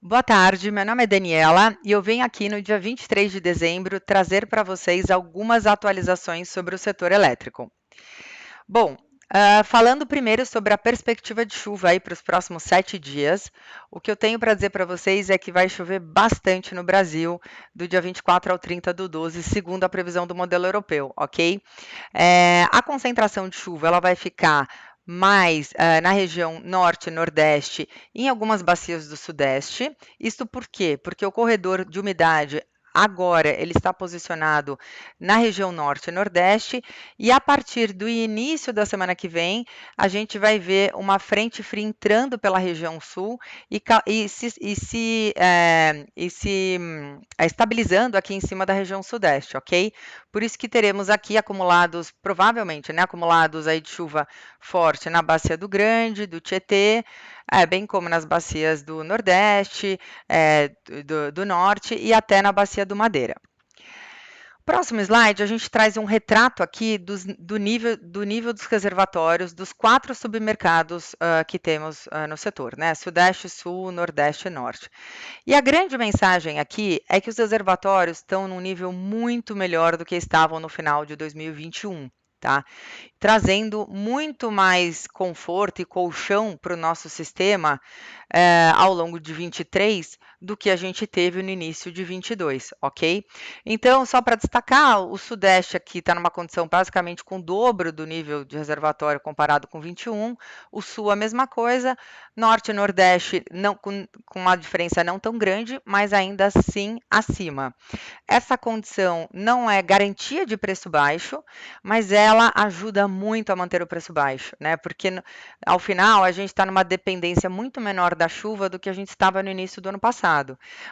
Boa tarde, meu nome é Daniela e eu venho aqui no dia 23 de dezembro trazer para vocês algumas atualizações sobre o setor elétrico. Bom, falando primeiro sobre a perspectiva de chuva aí para os próximos 7 dias, o que eu tenho para dizer para vocês é que vai chover bastante no Brasil do dia 24 ao 30 do 12, segundo a previsão do modelo europeu, ok? A concentração de chuva ela vai ficar mais na região norte e nordeste, em algumas bacias do sudeste. Isto por quê? Porque o corredor de umidade agora ele está posicionado na região norte e nordeste, e a partir do início da semana que vem, a gente vai ver uma frente fria entrando pela região sul e se estabilizando aqui em cima da região sudeste, ok? Por isso que teremos aqui acumulados, provavelmente, né, acumulados aí de chuva forte na bacia do Grande, do Tietê, bem como nas bacias do Nordeste, do Norte e até na bacia do Madeira. Próximo slide, a gente traz um retrato aqui do nível dos reservatórios dos 4 submercados que temos no setor, né? Sudeste, Sul, Nordeste e Norte. E a grande mensagem aqui é que os reservatórios estão num nível muito melhor do que estavam no final de 2021. Tá? Trazendo muito mais conforto e colchão para o nosso sistema ao longo de 23 do que a gente teve no início de 22, ok? Então, só para destacar, o Sudeste aqui está numa condição basicamente com o dobro do nível de reservatório comparado com 21, o Sul a mesma coisa, Norte e Nordeste não, com uma diferença não tão grande, mas ainda assim acima. Essa condição não é garantia de preço baixo, mas ela ajuda muito a manter o preço baixo, né? Porque ao final a gente está numa dependência muito menor da chuva do que a gente estava no início do ano passado.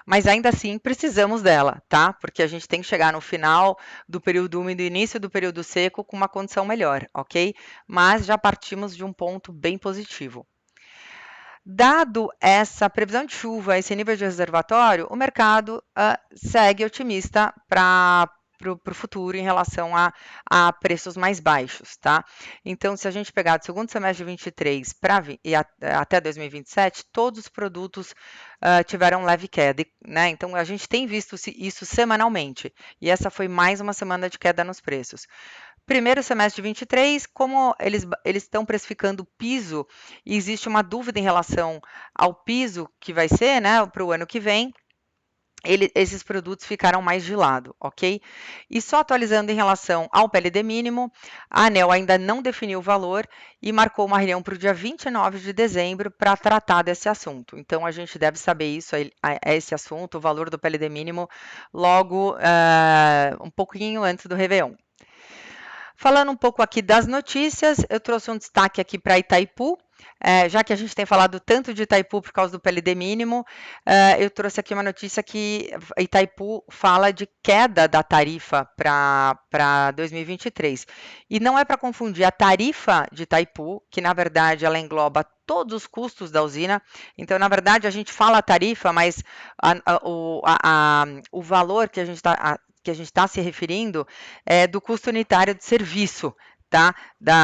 Mas ainda assim precisamos dela, tá? Porque a gente tem que chegar no final do período úmido e início do período seco com uma condição melhor, ok? Mas já partimos de um ponto bem positivo. Dado essa previsão de chuva, esse nível de reservatório, o mercado segue otimista para o futuro em relação a preços mais baixos, tá? Então, se a gente pegar do segundo semestre de 23 até 2027, todos os produtos tiveram leve queda, né? Então, a gente tem visto isso semanalmente, e essa foi mais uma semana de queda nos preços. Primeiro semestre de 23, como eles estão precificando o piso, e existe uma dúvida em relação ao piso que vai ser, né, para o ano que vem, esses produtos ficaram mais de lado, ok? E só atualizando em relação ao PLD mínimo, a ANEEL ainda não definiu o valor e marcou uma reunião para o dia 29 de dezembro para tratar desse assunto. Então, a gente deve saber isso, esse assunto, o valor do PLD mínimo, logo um pouquinho antes do Réveillon. Falando um pouco aqui das notícias, eu trouxe um destaque aqui para Itaipu, já que a gente tem falado tanto de Itaipu por causa do PLD mínimo, eu trouxe aqui uma notícia que Itaipu fala de queda da tarifa para 2023. E não é para confundir a tarifa de Itaipu, que na verdade ela engloba todos os custos da usina. Então, na verdade, a gente fala tarifa, mas o valor que a gente está se referindo é do custo unitário de serviço, tá?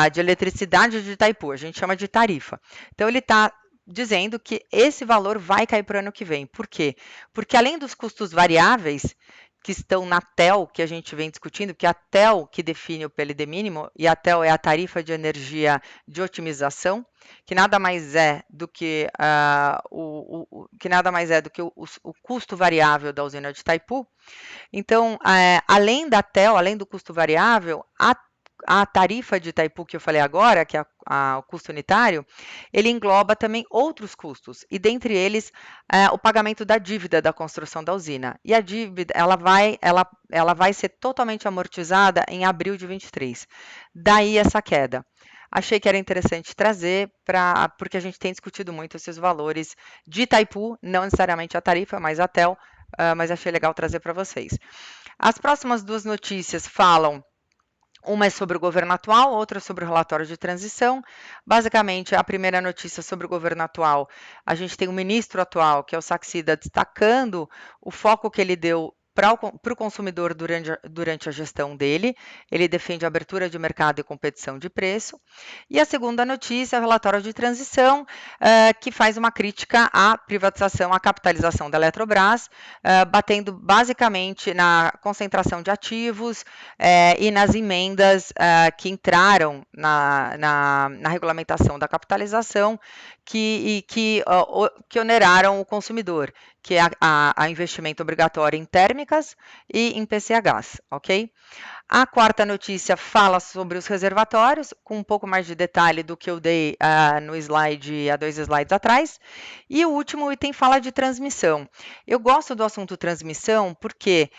De eletricidade de Itaipu, a gente chama de tarifa. Então, ele está dizendo que esse valor vai cair para o ano que vem. Por quê? Porque além dos custos variáveis que estão na TEL, que a gente vem discutindo, que é a TEL que define o PLD mínimo, e a TEL é a tarifa de energia de otimização, que nada mais é do que o custo variável da usina de Itaipu. Então, além da TEL, além do custo variável, a tarifa de Itaipu que eu falei agora, que é o custo unitário, ele engloba também outros custos, e dentre eles o pagamento da dívida da construção da usina. E a dívida ela vai ser totalmente amortizada em abril de 23. Daí essa queda. Achei que era interessante trazer, porque a gente tem discutido muito esses valores de Itaipu, não necessariamente a tarifa, mas a TEL, mas achei legal trazer para vocês. As próximas duas notícias falam, uma é sobre o governo atual, outra sobre o relatório de transição. Basicamente, a primeira notícia sobre o governo atual, a gente tem o ministro atual, que é o Saxida, destacando o foco que ele deu para o consumidor durante a gestão dele. Ele defende a abertura de mercado e competição de preço. E a segunda notícia é o relatório de transição, que faz uma crítica à privatização, à capitalização da Eletrobras, batendo basicamente na concentração de ativos e nas emendas que entraram na regulamentação da capitalização que oneraram o consumidor, que é a investimento obrigatório em térmicas e em PCHs, ok? A quarta notícia fala sobre os reservatórios, com um pouco mais de detalhe do que eu dei no slide, há 2 slides atrás. E o último item fala de transmissão. Eu gosto do assunto transmissão porque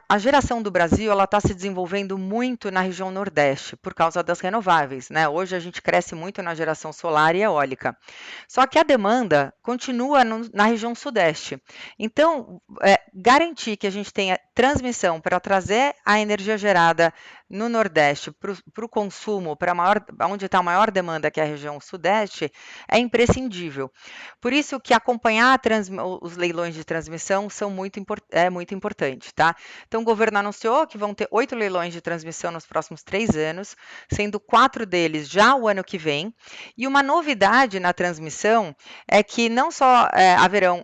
a geração do Brasil está se desenvolvendo muito na região Nordeste, por causa das renováveis, né? Hoje a gente cresce muito na geração solar e eólica. Só que a demanda continua na região Sudeste. Então, garantir que a gente tenha transmissão para trazer a energia gerada no Nordeste para o consumo, para onde está a maior demanda, que é a região Sudeste, é imprescindível. Por isso que acompanhar os leilões de transmissão é muito importante, tá? Então, o governo anunciou que vão ter 8 leilões de transmissão nos próximos 3 anos, sendo 4 deles já o ano que vem. E uma novidade na transmissão é que não só haverão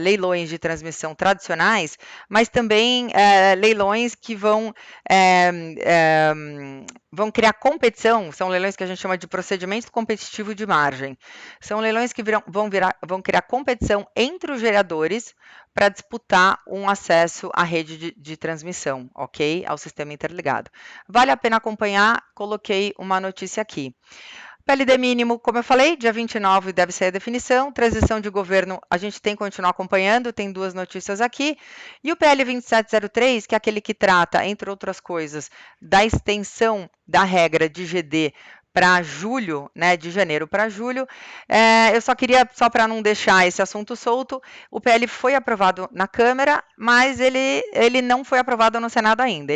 leilões de transmissão tradicionais, mas também leilões que vão criar competição, são leilões que a gente chama de procedimento competitivo de margem. São leilões que vão criar competição entre os geradores para disputar um acesso à rede de transmissão, ok? Ao sistema interligado. Vale a pena acompanhar, coloquei uma notícia aqui. PLD mínimo, como eu falei, dia 29 deve ser a definição. Transição de governo, a gente tem que continuar acompanhando, tem 2 notícias aqui. E o PL 2703, que é aquele que trata, entre outras coisas, da extensão da regra de GD para julho, né, de janeiro para julho. Eu só queria, só para não deixar esse assunto solto, o PL foi aprovado na Câmara, mas ele não foi aprovado no Senado ainda.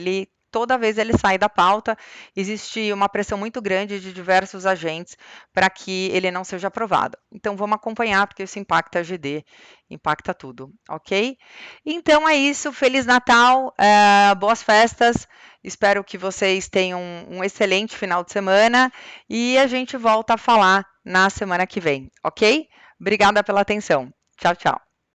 Toda vez ele sai da pauta, existe uma pressão muito grande de diversos agentes para que ele não seja aprovado. Então, vamos acompanhar, porque isso impacta a GD, impacta tudo, ok? Então, é isso. Feliz Natal, boas festas. Espero que vocês tenham um excelente final de semana e a gente volta a falar na semana que vem, ok? Obrigada pela atenção. Tchau, tchau.